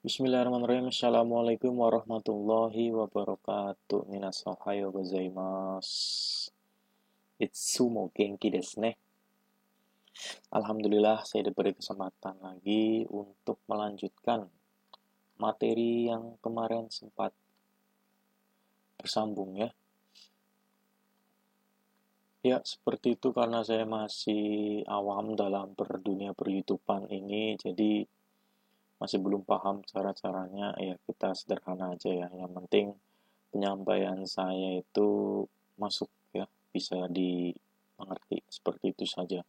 Bismillahirrahmanirrahim. Assalamualaikum warahmatullahi wabarakatuh. Minasan ohayo gozaimasu. Itsumo genki desu ne. Alhamdulillah saya diberi kesempatan lagi untuk melanjutkan materi yang kemarin sempat bersambung ya. Ya, seperti itu karena saya masih awam dalam berdunia per-YouTubean ini, jadi masih belum paham cara-caranya, ya kita sederhana aja ya. Yang penting penyampaian saya itu masuk ya, bisa dimengerti, seperti itu saja.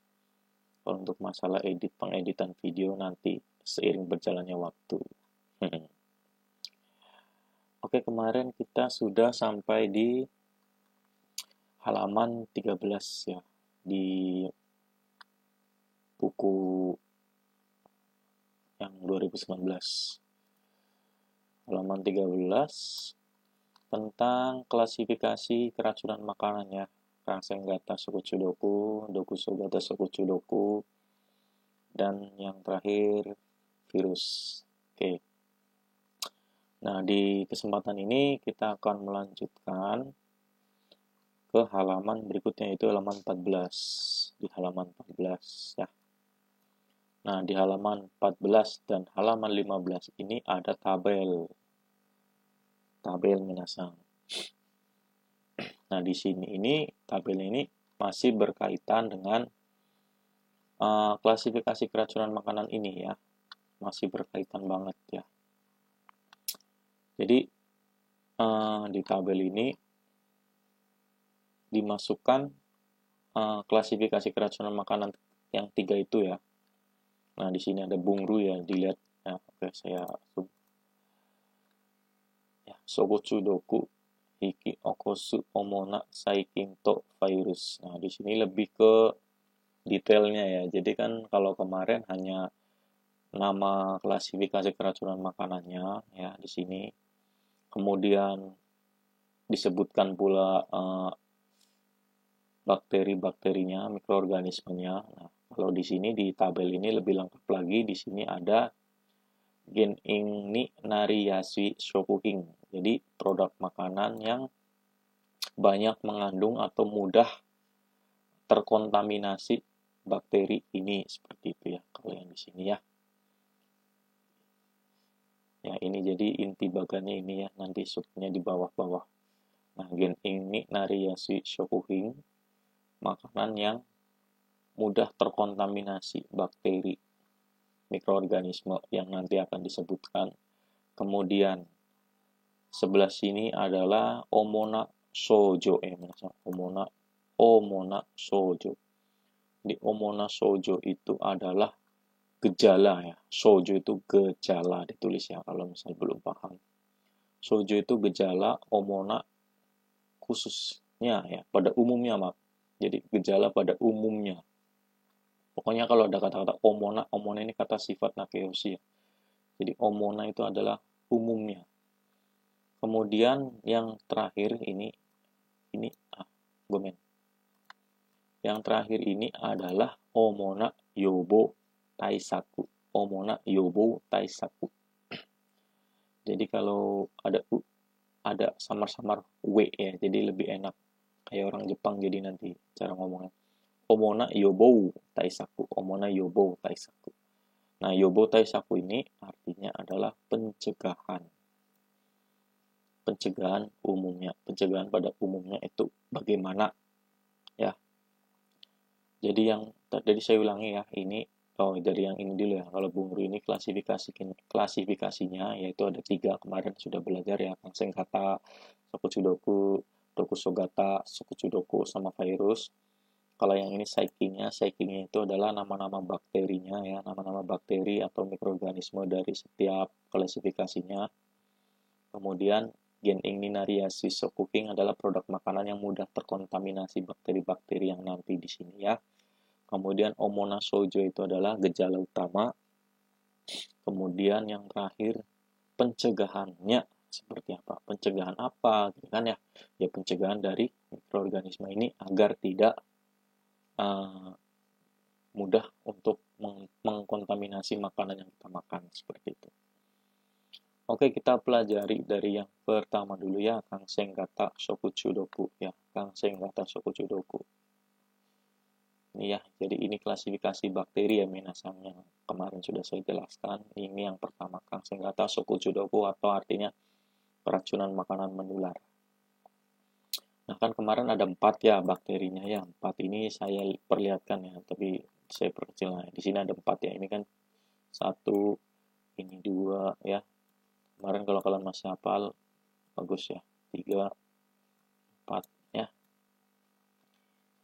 Kalau untuk masalah pengeditan video nanti seiring berjalannya waktu. Oke, kemarin kita sudah sampai di halaman 13 ya, di buku yang 2019. Halaman 13 tentang klasifikasi keracunan makanan ya. Kansenggata Sokuchudoku, Dokusogata Sokuchudoku, dan yang terakhir virus. Oke. Nah, di kesempatan ini kita akan melanjutkan ke halaman berikutnya, yaitu halaman 14. Di halaman 14 ya. Nah, di halaman 14 dan halaman 15 ini ada tabel. Tabel minasang. Nah, di sini tabel ini masih berkaitan dengan klasifikasi keracunan makanan ini ya. Masih berkaitan banget ya. Jadi, di tabel ini dimasukkan klasifikasi keracunan makanan yang 3 itu ya. Nah, di sini ada bungru ya, dilihat ya. Oke, saya zoom. Ya, Sogochudoku Hiki Okosu Omona Saikin to Virus. Nah, di sini lebih ke detailnya ya. Jadi kan kalau kemarin hanya nama klasifikasi keracunan makanannya ya di sini. Kemudian disebutkan pula bakteri-bakterinya, mikroorganismenya. Nah, kalau di sini di tabel ini lebih lengkap lagi. Di sini ada Genin ni Nariyasui Shokuhin. Jadi produk makanan yang banyak mengandung atau mudah terkontaminasi bakteri ini, seperti itu ya. Kalau yang di sini ya. Ya, ini jadi inti bagannya ini ya. Nanti subnya di bawah-bawah. Nah, Genin ni Nariyasui Shokuhin, makanan yang mudah terkontaminasi bakteri, mikroorganisme yang nanti akan disebutkan. Kemudian sebelah sini adalah Omona Shoujo Omona Shoujo. Di Omona Shoujo itu adalah gejala ya. Shoujo itu gejala ditulis ya kalau misal belum paham. Shoujo itu gejala, Omona khususnya ya, pada umumnya maaf. Jadi gejala pada umumnya. Pokoknya kalau ada kata-kata omona, omona ini kata sifat nakeyoshi ya. Jadi omona itu adalah umumnya. Kemudian yang terakhir gomen. Yang terakhir ini adalah omona yobo taisaku. Omona yobo taisaku. Jadi kalau ada samar-samar w ya, jadi lebih enak. Kayak orang Jepang jadi nanti cara ngomongnya. Omona yobo taisaku. Omona yobo taisaku. Nah, yobo taisaku ini artinya adalah pencegahan. Pencegahan umumnya. Pencegahan pada umumnya itu bagaimana ya. Jadi saya ulangi ya, dari yang ini dulu ya. Kalau bungru ini klasifikasinya yaitu ada 3, kemarin sudah belajar ya. Kansenggata, Sokuchudoku, Dokusogata, Sokuchudoku sama virus. Kalau yang ini Saikinnya itu adalah nama-nama bakterinya ya, nama-nama bakteri atau mikroorganisme dari setiap klasifikasinya. Kemudian Genin ni Nariyasui Shokuhin adalah produk makanan yang mudah terkontaminasi bakteri-bakteri yang nanti di sini ya. Kemudian Omona Shoujo itu adalah gejala utama. Kemudian yang terakhir pencegahannya seperti apa? Pencegahan apa gitu kan ya? Ya pencegahan dari mikroorganisme ini agar tidak mudah untuk mengkontaminasi makanan yang kita makan, seperti itu. Oke, kita pelajari dari yang pertama dulu ya, Kangsengata Shokuchudoku ya, Kangsengata Shokuchudoku. Ini ya, jadi ini klasifikasi bakteri ya minasang yang kemarin sudah saya jelaskan. Ini yang pertama, Kangsengata Shokuchudoku atau artinya keracunan makanan menular. Nah kan kemarin ada 4 ya bakterinya ya, 4 ini saya perlihatkan ya, tapi saya perkecil. Nah, di sini ada 4 ya, ini kan 1, ini 2 ya. Kemarin kalau kalian masih hafal, bagus ya, 3, 4 ya.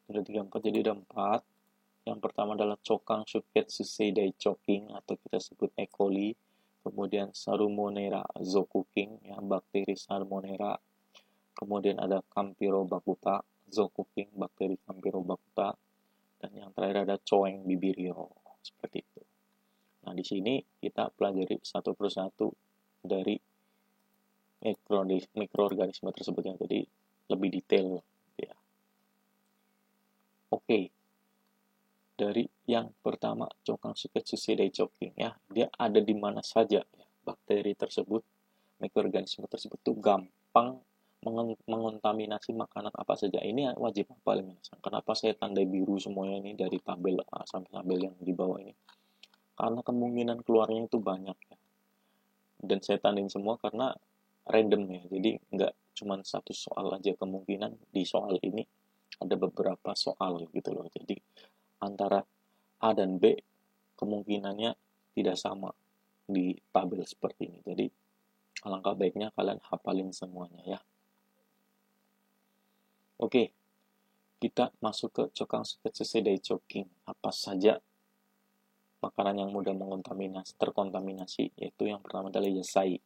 Sudah 3, 4, jadi ada 4. Yang pertama adalah Chokang Shuketsu Seidai Choking atau kita sebut E. coli. Kemudian Salmonella Zokuking ya, bakteri Salmonella. Kemudian ada Campylobacter Zokuking, bakteri Campylobacter. Dan yang terakhir ada Choeng bibirio, seperti itu. Nah, di sini kita pelajari satu persatu dari mikroorganisme tersebut yang jadi lebih detail ya. Oke. Dari yang pertama Chokang Shuketsu Seidai Choking ya, dia ada di mana saja ya. Bakteri tersebut, mikroorganisme tersebut tuh gampang mengontaminasi makanan apa saja. Ini wajib hafal ya. Kenapa saya tandai biru semuanya ini dari tabel A sampai tabel yang di bawah ini? Karena kemungkinan keluarnya itu banyak ya. Dan saya tandain semua karena random ya. Jadi nggak cuma satu soal aja, kemungkinan di soal ini ada beberapa soal gitu loh. Jadi antara A dan B kemungkinannya tidak sama di tabel seperti ini. Jadi alangkah baiknya kalian hafalin semuanya ya. Oke, kita masuk ke Chokang Shuketsu Seidai Choking. Apa saja makanan yang mudah terkontaminasi, yaitu yang pertama adalah yasai,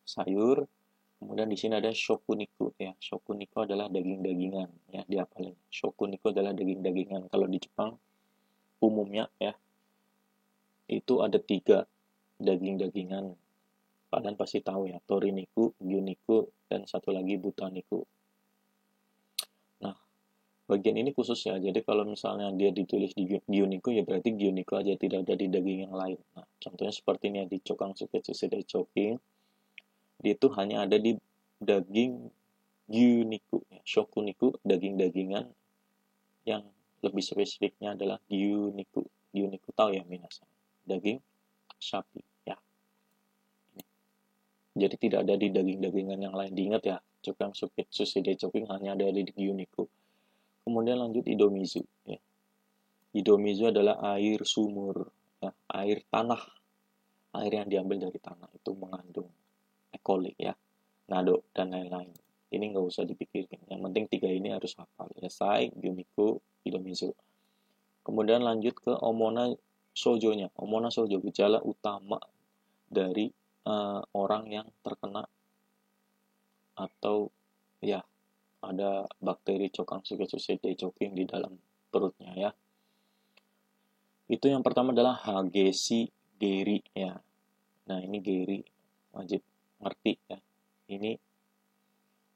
sayur. Kemudian di sini ada shokuniku ya. Shokuniku adalah daging-dagingan ya, dihafalin. Shokuniku adalah daging-dagingan. Kalau di Jepang umumnya ya itu ada 3 daging-dagingan. Kalian pasti tahu ya, toriniku, gyuniku, dan satu lagi butaniku. Nah, bagian ini khusus ya. Jadi kalau misalnya dia ditulis di gyuniku ya berarti gyuniku aja, tidak ada di daging yang lain. Nah, contohnya seperti ini ya, di Chokang Shuketsu Seidai Choking. Dia itu hanya ada di daging gyuniku ya. Shokuniku daging-dagingan, yang lebih spesifiknya adalah gyuniku. Gyuniku tahu ya minasan, daging sapi ya. Jadi tidak ada di daging-dagingan yang lain. Diingat ya, Chokang Shuketsu Seidai Choking hanya ada di gyuniku. Kemudian lanjut idomizu ya. Idomizu adalah air sumur ya, air tanah. Air yang diambil dari tanah itu mengandung E. coli ya, nado dan lain-lain. Ini nggak usah dipikirin. Yang penting 3 ini harus hafal. Yasai, gyuniku, idomizu. Kemudian lanjut ke omona sojonya. Omona sojo, gejala utama dari orang yang terkena atau ya ada bakteri Chokang Shuketsu Seidai Choking di dalam perutnya ya. Itu yang pertama adalah Hageshi Geri ya. Nah, ini Geri wajib ngerti ya. Ini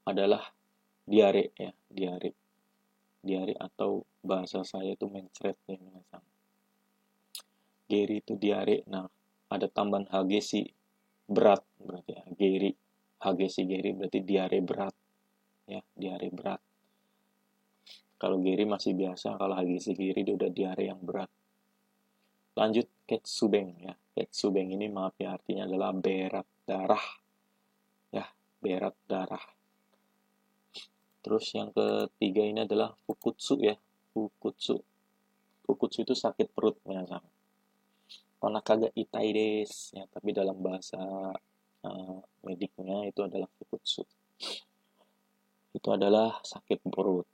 adalah diare ya, diare. Diare atau bahasa saya itu mencret ya, minasang. Geri itu diare. Nah, ada tambahan Hageshi berat berarti ya. Geri, Hageshi Geri berarti diare berat ya, diare berat. Kalau Geri masih biasa, kalau Hageshi Geri dia udah diare yang berat. Lanjut Ketsubeng ya. Ketsubeng ini maaf ya, artinya adalah berat darah ya, berat darah. Terus yang ketiga ini adalah fukutsu ya. Fukutsu. Fukutsu itu sakit perut minasang. Onakaga itai desu ya, tapi dalam bahasa mediknya itu adalah fukutsu. Itu adalah sakit perut.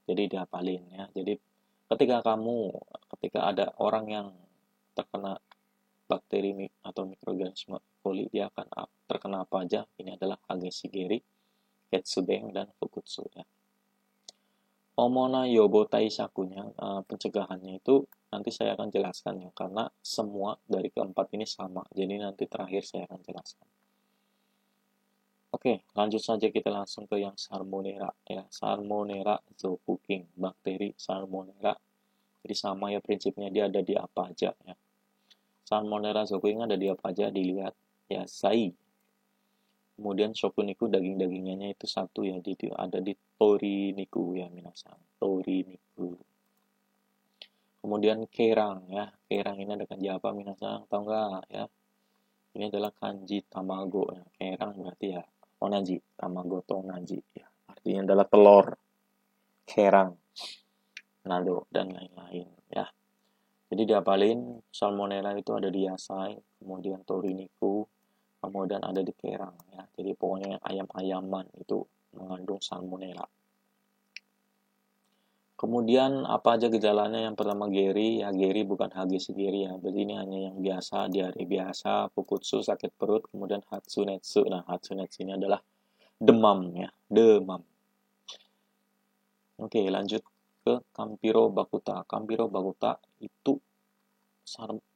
Jadi dihafalin ya. Jadi ketika ada orang yang terkena bakteri atau mikroorganisme coli, dia akan terkena apa aja? Ini adalah Hageshi Geri, Ketsubeng, dan Fukutsu ya. Omona yobotai sakunya, pencegahannya itu nanti saya akan jelaskan ya, karena semua dari keempat ini sama. Jadi nanti terakhir saya akan jelaskan. Oke, lanjut saja kita langsung ke yang Salmonella ya. Salmonella Zokuking, bakteri Salmonella. Jadi sama ya prinsipnya, dia ada di apa aja ya. Salmonella Zokuking ada di apa aja, dilihat yasai. Kemudian shokuniku daging-dagingannya itu satu ya, jadi ada di toriniku ya minasan, toriniku. Kemudian kerang ya, kerang ini ada kanji apa minasan, tahu nggak ya? Ini adalah kanji tamago ya, kerang berarti ya onaji, tamago to onaji ya, artinya adalah telur, kerang, nado dan lain-lain ya. Jadi diapalin salmonella itu ada di yasai, kemudian toriniku, kemudian ada di kerang ya. Jadi pokoknya ayam-ayaman itu mengandung salmonella. Kemudian apa aja gejalanya? Yang pertama geri, ya geri bukan hagishigiri ya. Berarti ini hanya yang biasa, diare biasa, fukutsu sakit perut, kemudian hatsunetsu. Nah, hatsunetsu ini adalah demam ya, demam. Oke, lanjut ke Campiro bakuta. Campiro bakuta itu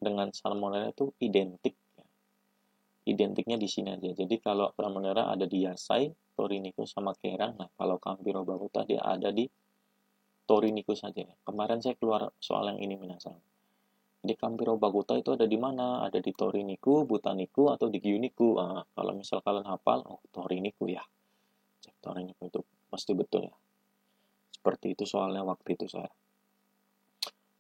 dengan salmonella itu identik. Identiknya di sini aja. Jadi kalau salmonella ada di yasai, toriniku sama kerang. Nah, kalau Campiro bakuta dia ada di toriniku saja. Kemarin saya keluar soal yang ini minasan. Jadi Campiro bakuta itu ada di mana? Ada di toriniku, butaniku, atau di gyuniku. Nah, kalau misal kalian hafal, oh toriniku ya. Cek toriniku itu pasti betul ya. Seperti itu soalnya waktu itu saya.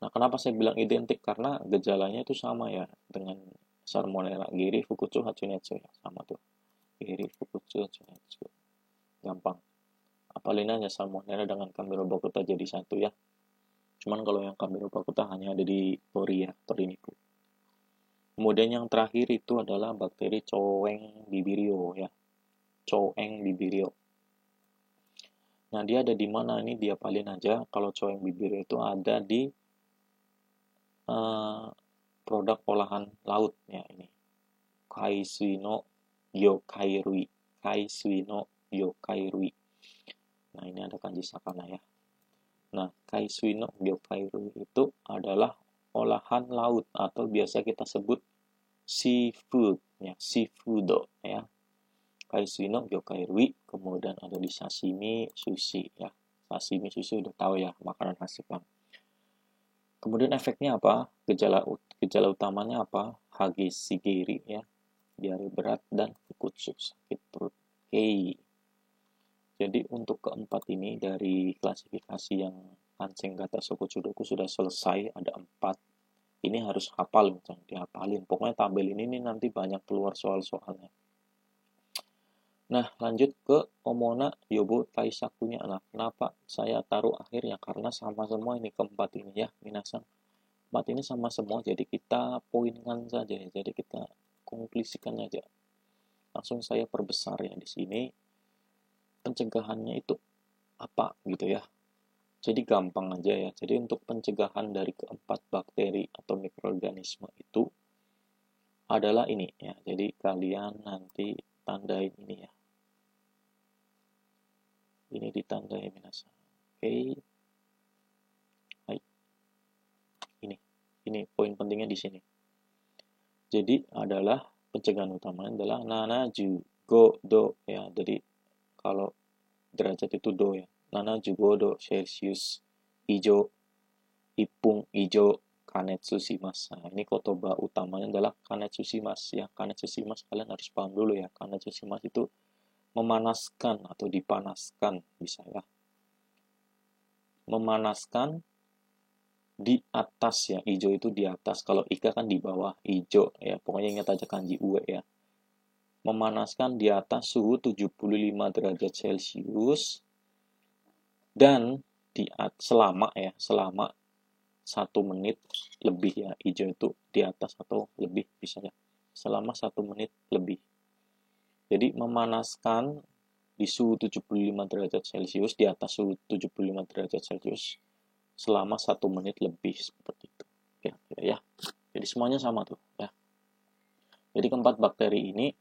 Nah, kenapa saya bilang identik? Karena gejalanya itu sama ya dengan salmonella, giri, fukutsu, hatsunetsu ya, sama tuh. Giri, fukutsu, hatsunetsu. Gampang. Apalin aja salmonella dengan Campiro bakuta jadi satu ya. Cuman kalau yang Campiro bakuta hanya ada di tori ya, toriniku. Kemudian yang terakhir itu adalah bakteri Coeng bibirio ya. Coeng bibirio. Nah, dia ada di mana? Ini diapalin aja. Kalau Coeng bibirio itu ada di produk olahan laut ya ini. Kaisui no yokairui. Kaisui no yokairui. Nah, ini ada kanji sakana ya. Nah, kaisui no yokairui itu adalah olahan laut atau biasa kita sebut seafood ya, seafood ya. Kaisui no yokairui, kemudian ada di sashimi, sushi ya. Sashimi, sushi udah tahu ya, makanan khas Jepang. Kemudian efeknya apa? Gejala utamanya apa? Hagishigiri ya, diare berat dan fukutsu sakit perut. Oke. Jadi untuk keempat ini dari klasifikasi yang Kansen Gata Shokotsudoku sudah selesai, ada 4. Ini harus hafal, jangan dihafalin. Pokoknya tabel ini nih nanti banyak keluar soal-soalnya. Nah, lanjut ke Omona Yobo Taisakunya. Nah, kenapa saya taruh akhir ya? Karena sama semua ini keempat ini ya, minasan. Keempat ini sama semua, jadi kita poinkan saja ya. Jadi kita konklusikan aja. Langsung saya perbesar ya di sini. Pencegahannya itu apa gitu ya. Jadi gampang aja ya. Jadi untuk pencegahan dari keempat bakteri atau mikroorganisme itu adalah ini ya. Jadi kalian nanti tandain ini ya. Ini ditandai minasan. Oke. Hai. Ini poin pentingnya di sini. Jadi adalah pencegahan utamanya adalah nanaju go do ya. Jadi kalau derajat itu do ya. Nanaju go do Celsius ijo ipung ijo kanetsu shimasu. Nah, ini kotoba utamanya adalah kanetsu shimasu ya. Kanetsu shimasu kalian harus paham dulu ya. Kanetsu shimasu itu memanaskan atau dipanaskan bisa ya. Memanaskan di atas ya, ijo itu di atas, kalau ika kan di bawah, ijo ya, pokoknya ingat aja kanji ue ya. Memanaskan di atas suhu 75 derajat Celcius dan selama 1 menit lebih ya, ijo itu di atas atau lebih bisa ya, selama 1 menit lebih. Jadi memanaskan di suhu 75 derajat Celcius, di atas suhu 75 derajat Celcius selama 1 menit lebih, seperti itu ya. Jadi semuanya sama tuh ya. Jadi keempat bakteri ini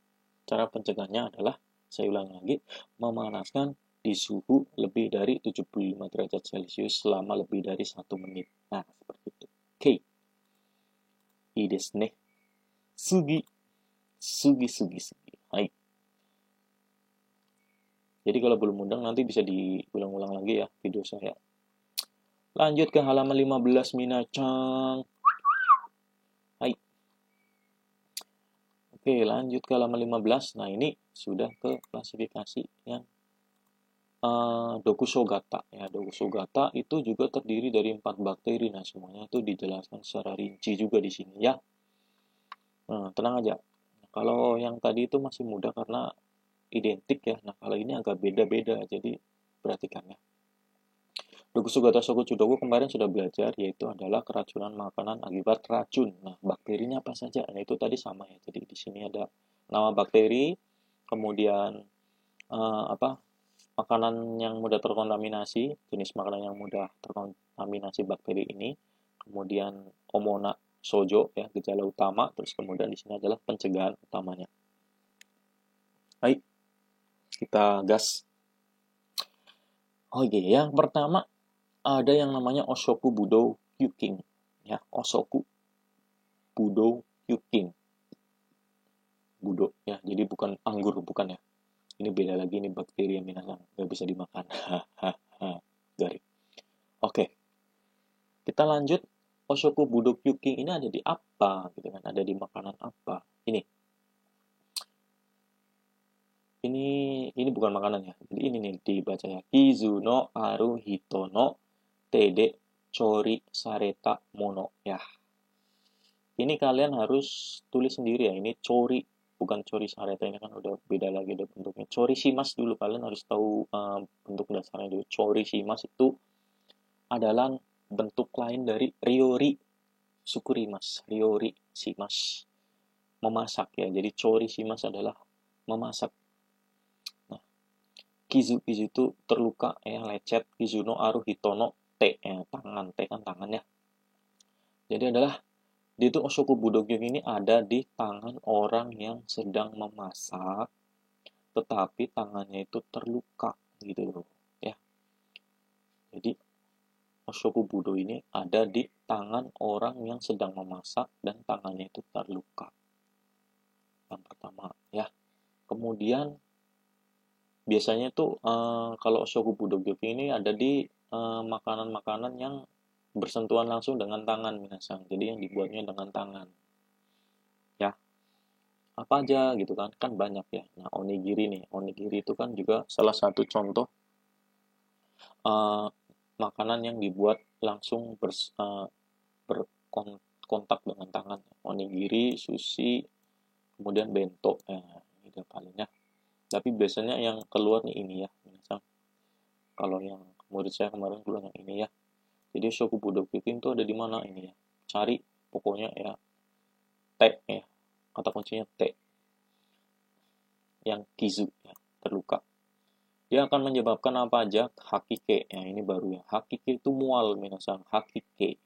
cara pencegahannya adalah, saya ulangi lagi, memanaskan di suhu lebih dari 75 derajat Celcius selama lebih dari 1 menit. Nah, seperti itu. Oke. Ii desu ne. Sugi. Hai. Jadi kalau belum undang nanti bisa diulang-ulang lagi ya video saya. Lanjut ke halaman 15 Minacang. Hai. Oke, lanjut ke halaman 15. Nah, ini sudah ke klasifikasi yang Dokusogata. Ya, Dokusogata itu juga terdiri dari 4 bakteri. Nah, semuanya itu dijelaskan secara rinci juga di sini ya. Nah, tenang aja. Kalau yang tadi itu masih mudah karena identik ya. Nah, kalau ini agak beda-beda. Jadi, perhatikan ya. Dokusugata Sokucudoku kemarin sudah belajar, yaitu adalah keracunan makanan akibat racun. Nah, bakterinya apa saja? Nah, itu tadi sama ya. Jadi, di sini ada nama bakteri, kemudian apa makanan yang mudah terkontaminasi, jenis makanan yang mudah terkontaminasi bakteri ini, kemudian omona sojo ya, gejala utama, terus kemudian di sini adalah pencegahan utamanya. Baik, kita gas. Oke, yang pertama ada yang namanya Osoku Budo Kyuking ya, Osoku Budo Kyuking. Budo ya, jadi bukan anggur, bukan ya. Ini beda lagi, ini bakteri yang minasang nggak bisa dimakan. Garing. Oke, kita lanjut. Osoku Budo Kyuking ini ada di apa gitu kan, ada di makanan apa ini bukan makanan ya, jadi ini nih dibaca ya, Kizuno Aru Hitono Tede Chori Sareta Mono ya. Ini kalian harus tulis sendiri ya, ini chori bukan chori sareta, ini kan udah beda lagi udah bentuknya. Chori shimas dulu, kalian harus tahu bentuk dasarnya dulu. Chori shimas itu adalah bentuk lain dari ryori sukurimas, ryori shimas, memasak ya. Jadi chori shimas adalah memasak. Nah, kizu itu terluka ya, lecet. Kizuno aru hitono te ya, tangan, te kan tangan ya. Jadi adalah dia itu Osoku Budokyuk ini ada di tangan orang yang sedang memasak, tetapi tangannya itu terluka gitu loh ya. Jadi Osoku Budo ini ada di tangan orang yang sedang memasak dan tangannya itu terluka. Yang pertama ya. Kemudian biasanya tuh kalau Osoku Budokyuk ini ada di makanan-makanan yang bersentuhan langsung dengan tangan minasang. Jadi yang dibuatnya dengan tangan. Ya. Apa aja gitu kan banyak ya. Nah, onigiri nih, onigiri itu kan juga salah satu contoh makanan yang dibuat langsung berkontak dengan tangan. Onigiri, sushi, kemudian bento ya, ini paling ya. Tapi biasanya yang keluar nih ini ya, misal kalau yang murid saya kemarin keluar yang ini ya. Jadi Shoku Budokyukin itu ada di mana ini ya, cari pokoknya ya, T ya, kata kuncinya T, yang kizu ya, terluka. Dia akan menyebabkan apa aja? Hakike. Ya, ini baru ya. Hakike itu mual, minasang. Hakike.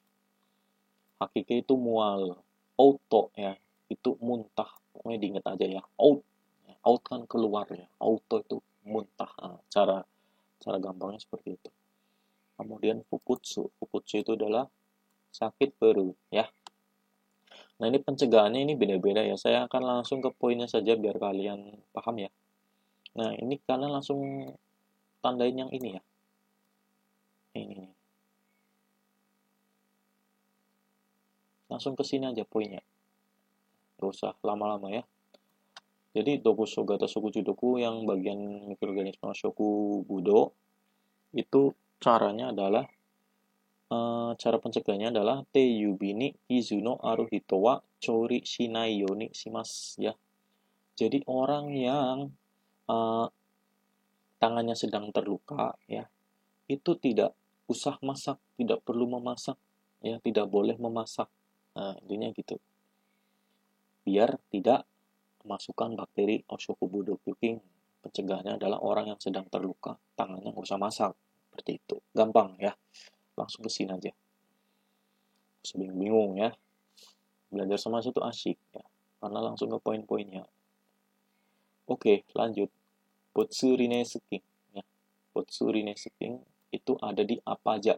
Hakike itu mual. Auto ya, itu muntah. Pokoknya diingat aja ya. Out. Ya, out kan keluar ya. Auto itu muntah. Nah, cara gampangnya seperti itu. Kemudian fukutsu. Fukutsu itu adalah sakit perut ya. Nah, ini pencegahannya ini beda-beda ya. Saya akan langsung ke poinnya saja biar kalian paham ya. Nah, ini kalian langsung tandain yang ini ya. Ini. Langsung ke sini aja poinnya. Gak usah lama-lama ya. Jadi Dokusogata Sokujudoku yang bagian mikroorganisme Shoku Budo itu caranya adalah cara pencegahannya adalah te yubini izuno aruhito wa chori shinai yoni shimasu ya. Jadi orang yang tangannya sedang terluka ya, itu tidak usah masak, tidak perlu memasak ya, tidak boleh memasak. Nah, intinya gitu. Biar tidak memasukkan bakteri Oshoku Budokyuking. Pencegahannya adalah orang yang sedang terluka, tangannya nggak usah masak. Seperti itu. Gampang ya. Langsung ke sini aja. Bingung ya. Belajar sama itu asyik ya. Karena langsung ke poin-poinnya. Oke, lanjut. Botsurine Sking ya. Botsurine Sking itu ada di apa aja?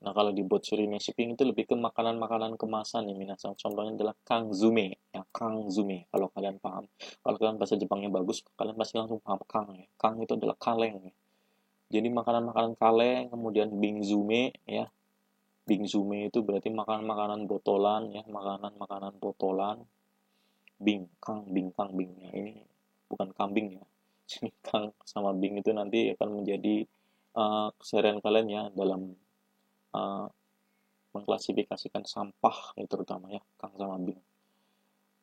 Nah, kalau di Botsurine Shipping itu lebih ke makanan-makanan kemasan ya, minasang. Contohnya adalah kangzume. Ya, kangzume. Kalau kalian paham. Kalau kalian bahasa Jepangnya bagus, kalian pasti langsung paham kang ya. Kang itu adalah kaleng ya. Jadi makanan-makanan kaleng, kemudian bingzume ya. Bingzume itu berarti makanan-makanan botolan ya, makanan-makanan botolan. Kang Bing ya, ini bukan kambing ya. Jadi Kang sama Bing itu nanti akan menjadi keseharian kalian ya dalam uh, mengklasifikasikan sampah ini terutama ya, Kang sama Bing.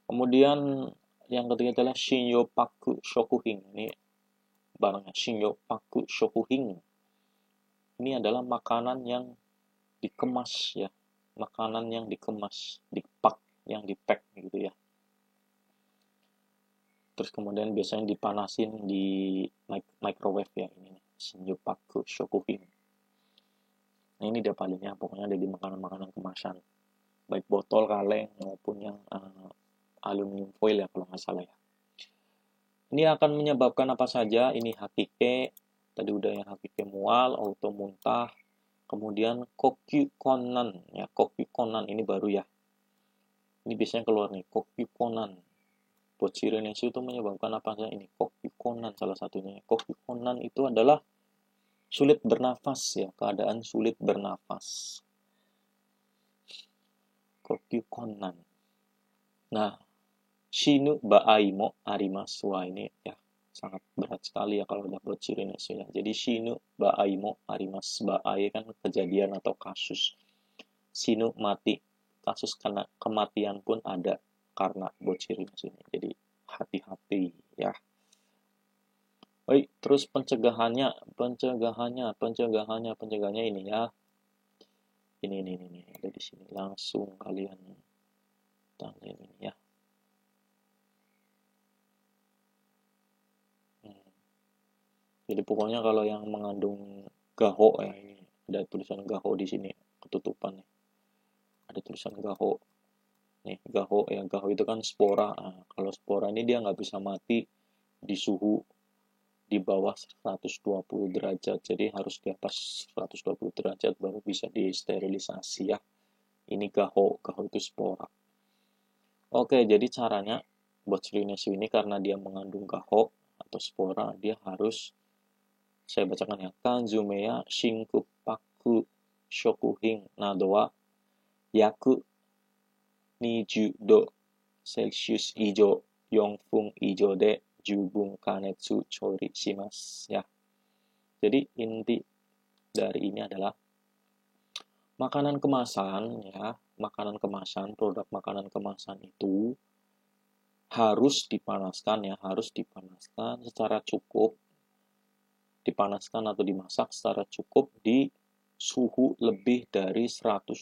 Kemudian yang ketiga adalah Shinyopaku Shokuhin. Ini barangnya Shinyopaku Shokuhin. Ini adalah makanan yang dikemas ya, makanan yang dikemas, dipak, yang dipack gitu ya. Terus kemudian biasanya dipanasin di microwave ya, ini Shinyopaku Shokuhin. Nah ini dia palingnya, pokoknya ada di makanan-makanan kemasan, baik botol, kaleng maupun yang aluminium foil ya kalau nggak salah ya. Ini akan menyebabkan apa saja? Ini hakike, tadi udah yang hakike mual, auto muntah, kemudian kokyukonan ya, kokyukonan ini baru ya. Ini biasanya keluar nih, kokyukonan. Bochirenesu itu menyebabkan apa saja? Ini kokyukonan salah satunya. Kokyukonan itu adalah sulit bernafas ya, keadaan sulit bernafas. Kokyukonan. Nah, shinu ba'ai mo arimasu. Wah, ini ya sangat berat sekali ya kalau udah bochirenesu ya. Jadi shinu ba'ai mo arimasu. Ba'ai kan kejadian atau kasus. Shinu mati. Kasus kena kematian pun ada karena bochirenesu ini. Jadi hati-hati ya. Baik, terus pencegahannya ini ya. Ini ada di sini. Langsung kalian tanya ini ya. Jadi pokoknya kalau yang mengandung gaho ya, ini ada tulisan gaho di sini, ketutupan nih. Ada tulisan gaho. Nih, gaho ya, gaho itu kan spora. Nah, kalau spora ini dia nggak bisa mati di suhu di bawah 120 derajat. Jadi harus di atas 120 derajat baru bisa disterilisasi ya. Ini gaho itu spora. Oke, jadi caranya botulinum ini karena dia mengandung gaho atau spora, dia harus, saya bacakan ya, kanzumeya shinkupaku shokuhin nado wa yaku 20 度 Celsius 以上4分以上で十分加熱調理しますya. Jadi inti dari ini adalah makanan kemasan ya, produk makanan kemasan itu harus dipanaskan ya, harus dipanaskan secara cukup, dipanaskan atau dimasak secara cukup di suhu lebih dari 120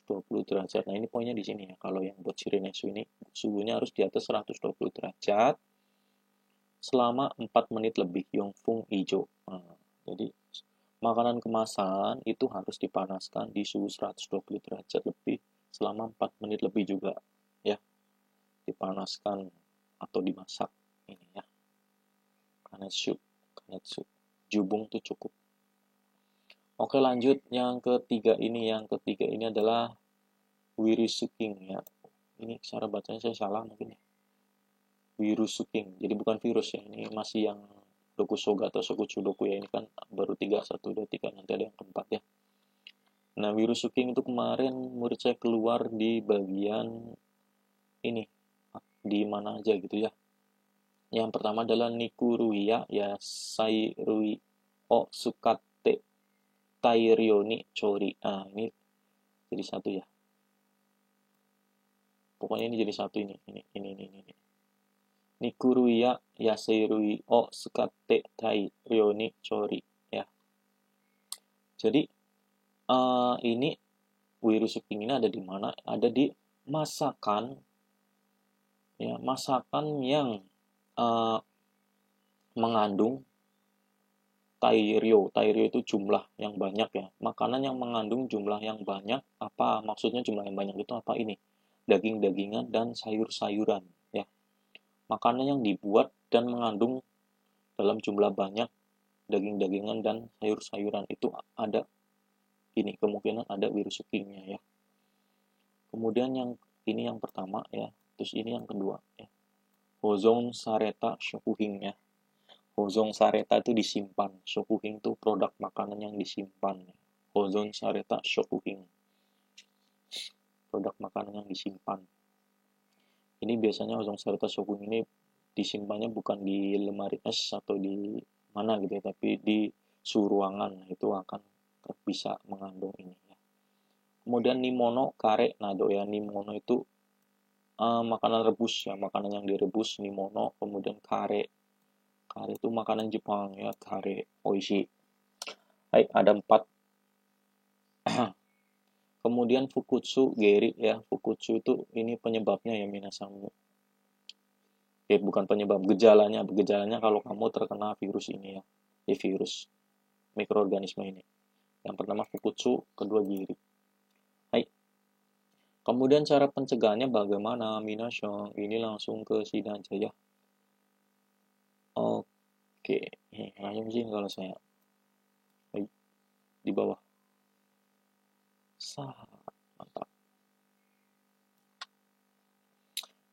derajat. Nah, ini poinnya di sini ya. Kalau yang buat bochirenesu ini suhunya harus di atas 120 derajat selama 4 menit lebih, yongfung ijo. Nah, jadi makanan kemasan itu harus dipanaskan di suhu 120 derajat lebih selama 4 menit lebih juga ya. Dipanaskan atau dimasak ini ya. Kanetsu. Jubung itu cukup. Oke, lanjut yang ketiga ini adalah wirusuking ya. Ini cara bacanya saya salah mungkin ya. Wirusuking. Jadi bukan virus ya. Ini masih yang dokusoga atau sokuchudoku ya. Ini kan baru 3, 1, 2, 3, nanti ada yang keempat ya. Nah, wirusuking itu kemarin murid saya keluar di bagian ini. Di mana aja gitu ya. Yang pertama adalah nikurui ya sairui o sukate tairioni chori. Nah, ini jadi satu ya. Pokoknya ini jadi satu ini. Nikurui ya yaseirui o sukate tairioni chori ya. Jadi ini wirusuking ini ada di mana? Ada di masakan ya, masakan yang mengandung tairio itu jumlah yang banyak ya. Makanan yang mengandung jumlah yang banyak, apa maksudnya jumlah yang banyak itu apa ini? Daging-dagingan dan sayur-sayuran ya. Makanan yang dibuat dan mengandung dalam jumlah banyak daging-dagingan dan sayur-sayuran itu ada ini, kemungkinan ada wirusukingnya ya. Kemudian yang ini yang pertama ya, terus ini yang kedua ya. Hozon sareta shokuhin ya. Hozon sareta itu disimpan. Shokuhin itu produk makanan yang disimpan. Hozon sareta shokuhin. Produk makanan yang disimpan. Ini biasanya ozon serta shogun ini disimpannya bukan di lemari es atau di mana gitu ya, tapi di suhu ruangan. Nah, itu akan bisa mengandung ini ya. Kemudian nimono kare nado ya. Nimono itu makanan rebus ya, makanan yang direbus nimono. Kemudian kare. Kare itu makanan Jepang ya, kare oishi. Hai, ada 4. Kemudian Fukutsu Geri ya. Fukutsu itu ini penyebabnya ya minasan. Bukan penyebab, gejalanya. Gejalanya kalau kamu terkena virus ini ya. Virus mikroorganisme ini. Yang pertama Fukutsu, kedua Giri. Hai. Kemudian cara pencegahannya bagaimana? Minasan. Ini langsung ke sini aja ya. Oke, langsung sini kalau saya. Hai. Di bawah. Mantap.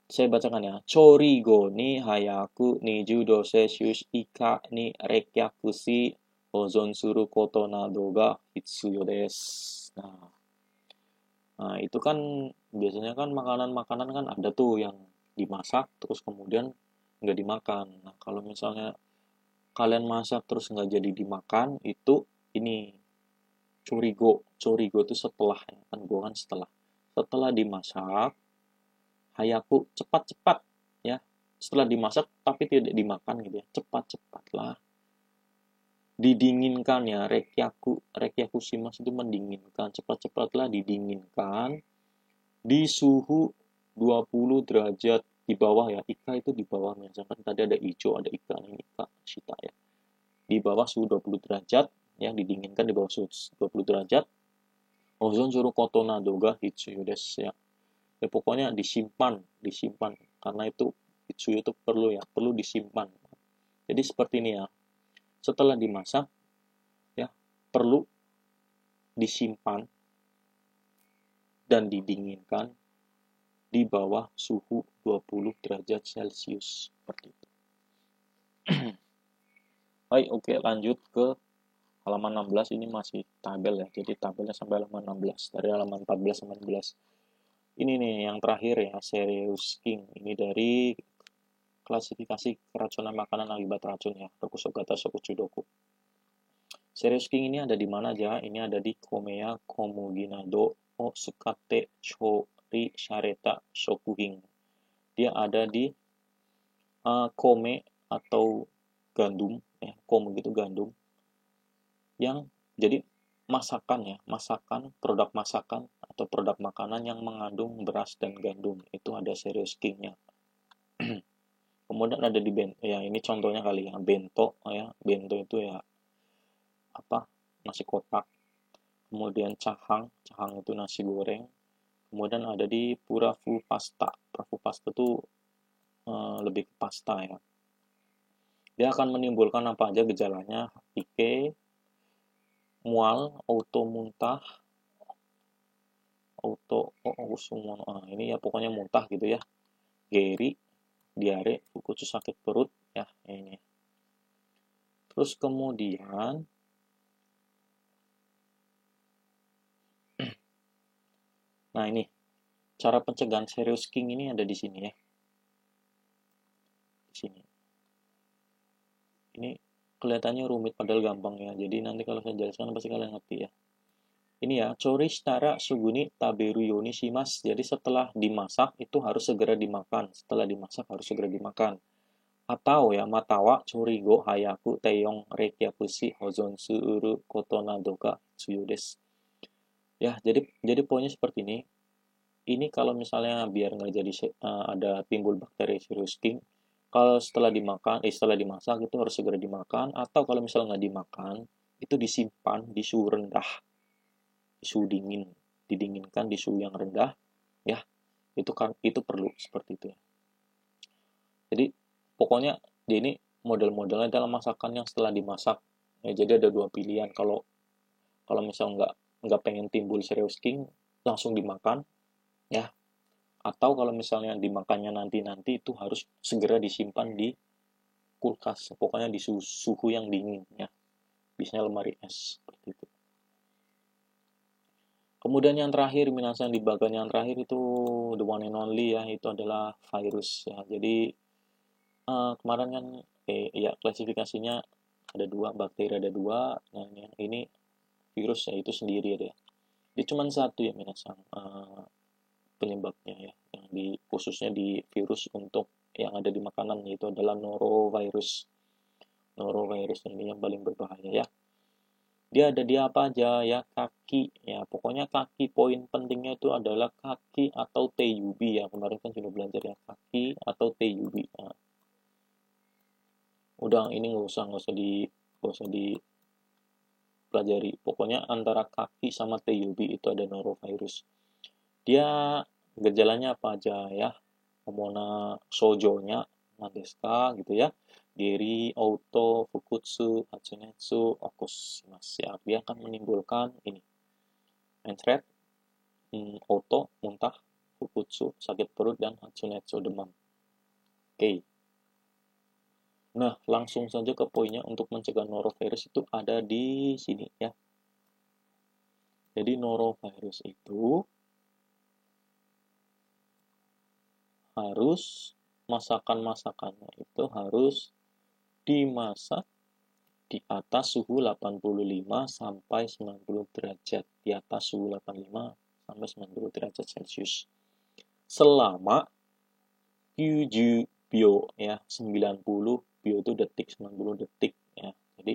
Saya bacakan ya. Chorigo ni hayaku 20 celsius ika ni rekyakushi ozon suru koto nado ga hitsuyo desu. Nah, itu kan biasanya kan makanan-makanan kan ada tuh yang dimasak terus kemudian nggak dimakan. Nah, kalau misalnya kalian masak terus nggak jadi dimakan, itu ini chorigo. Chorigo itu setelah, kan gue kan setelah. Setelah dimasak, hayaku cepat-cepat ya. Setelah dimasak tapi tidak dimakan gitu ya. Cepat-cepatlah. Didinginkan ya, rekyakushimasu itu mendinginkan. Cepat-cepatlah didinginkan di suhu 20 derajat di bawah ya. Ika itu di bawah, misalkan tadi ada ijo, ada ika, ini ika shita ya. Di bawah suhu 20 derajat ya, didinginkan di bawah suhu 20 derajat. Ozon suru koto nado ga hitsuyo desu ya. Ya pokoknya disimpan karena itu hitsuyo itu perlu disimpan. Jadi seperti ini ya. Setelah dimasak ya, perlu disimpan dan didinginkan di bawah suhu 20 derajat Celcius seperti itu. Baik, oke, lanjut ke halaman 16. Ini masih tabel ya. Jadi tabelnya sampai halaman 16, dari halaman 14 sampai 16. Ini nih yang terakhir ya, Serious King. Ini dari klasifikasi keracunan makanan akibat racun ya, Rokusogata Sokuchudoku. Serious King ini ada di mana aja? Ini ada di Komeya Komuginado o Tsukate Chori Shareta Shokuhin. Dia ada di kome atau gandum ya, kome gitu gandum yang jadi masakan ya, produk masakan atau produk makanan yang mengandung beras dan gandum, itu ada Serious King-nya. Kemudian ada di bento ya, ini contohnya kali ya, bento ya. Bento itu ya apa, nasi kotak. Kemudian cahang itu nasi goreng. Kemudian ada di purafu pasta itu lebih ke pasta ya. Dia akan menimbulkan apa aja gejalanya: ike, mual, muntah, ini ya pokoknya muntah gitu ya, geri, diare, khusus sakit perut ya ini. Terus kemudian nah ini cara pencegahan Serious King ini ada di sini ya. Di sini. Ini kelihatannya rumit padahal gampang ya. Jadi nanti kalau saya jelaskan pasti kalian ngerti ya. Ini ya, chori shitara suguni taberu yoni shimasu. Jadi setelah dimasak itu harus segera dimakan. Setelah dimasak harus segera dimakan. Atau ya, matawa chorigo hayaku teyong rekyakushi hozon suru koto nado ga tsuyu desu. Ya, jadi poinnya seperti ini. Ini kalau misalnya biar nggak jadi ada timbul bakteri Serious King, kalau setelah dimasak itu harus segera dimakan, atau kalau misalnya nggak dimakan, itu disimpan di suhu rendah, di suhu dingin, didinginkan di suhu yang rendah, ya, itu perlu seperti itu ya. Jadi pokoknya ini model-modelnya dalam masakan yang setelah dimasak, ya, jadi ada 2 pilihan. Kalau misalnya nggak pengen timbul Serious King, langsung dimakan, ya. Atau kalau misalnya dimakannya nanti itu harus segera disimpan di kulkas, pokoknya di suhu yang dingin ya, biasanya lemari es seperti itu. Kemudian yang terakhir, minasan di bagian yang terakhir itu the one and only ya, itu adalah virus ya. Jadi kemarin kan ya klasifikasinya ada dua, bakteri ada dua, nah ini virus ya itu sendiri ya. Dia cuma satu ya minasan penyebabnya ya, yang khususnya di virus untuk yang ada di makanan, yaitu adalah norovirus. Norovirus ini yang paling berbahaya ya. Dia ada di apa aja ya, kaki ya, pokoknya kaki. Poin pentingnya itu adalah kaki atau TUB ya, kemarin kan sudah belajar ya, kaki atau TUB. Nah, udah ini nggak usah dipelajari, pokoknya antara kaki sama TUB itu ada norovirus. Dia gejalanya apa aja ya, Omona sojonya Nadeska gitu ya, Geri, Auto, Fukutsu, Hatsunetsu, Okushimasu ya. Dia akan menimbulkan ini, mencret, Auto, muntah, Fukutsu, sakit perut, dan Hatsunetsu, demam. Oke. Nah, langsung saja ke poinnya. Untuk mencegah norovirus itu ada di sini ya. Jadi norovirus itu harus masakannya itu harus dimasak di atas suhu 85 sampai 90 derajat, di atas suhu 85 sampai 90 derajat Celcius selama 7 bio ya, 90 bio itu detik, 90 detik ya. Jadi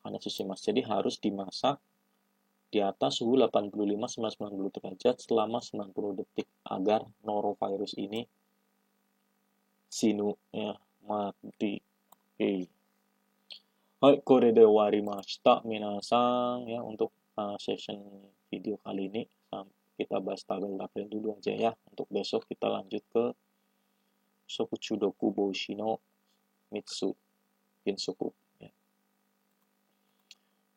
ada sisi mas, jadi harus dimasak di atas suhu 85 sampai 90 derajat selama 90 detik agar norovirus ini sinu ya mati. Oke. Hai, kore de warimashita minasan ya. Untuk session video kali ini kita bahas tanggal 8 dulu aja ya. Untuk besok kita lanjut ke Sokuchudoku Boshi no Mitsu Ginsoku ya.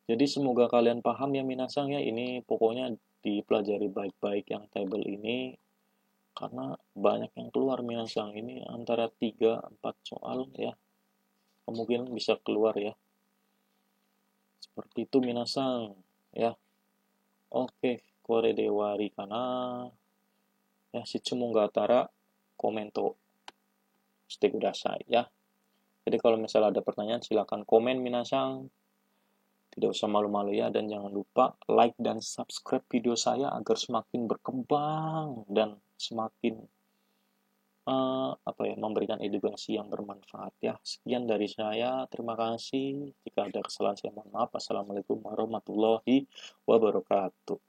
Jadi semoga kalian paham ya minasan ya. Ini pokoknya dipelajari baik-baik yang table ini, karena banyak yang keluar minasan. Ini antara 3-4 soal ya, kemungkinan bisa keluar ya. Seperti itu minasan ya. Oke, kore de wari kana. Ya, shitsumun ga atara komento shite kudasai ya. Jadi kalau misalnya ada pertanyaan silakan komen minasan. Tidak usah malu-malu ya, dan jangan lupa like dan subscribe video saya agar semakin berkembang dan semakin memberikan edukasi yang bermanfaat ya. Sekian dari saya, terima kasih. Jika ada kesalahan saya mohon maaf. Assalamualaikum warahmatullahi wabarakatuh.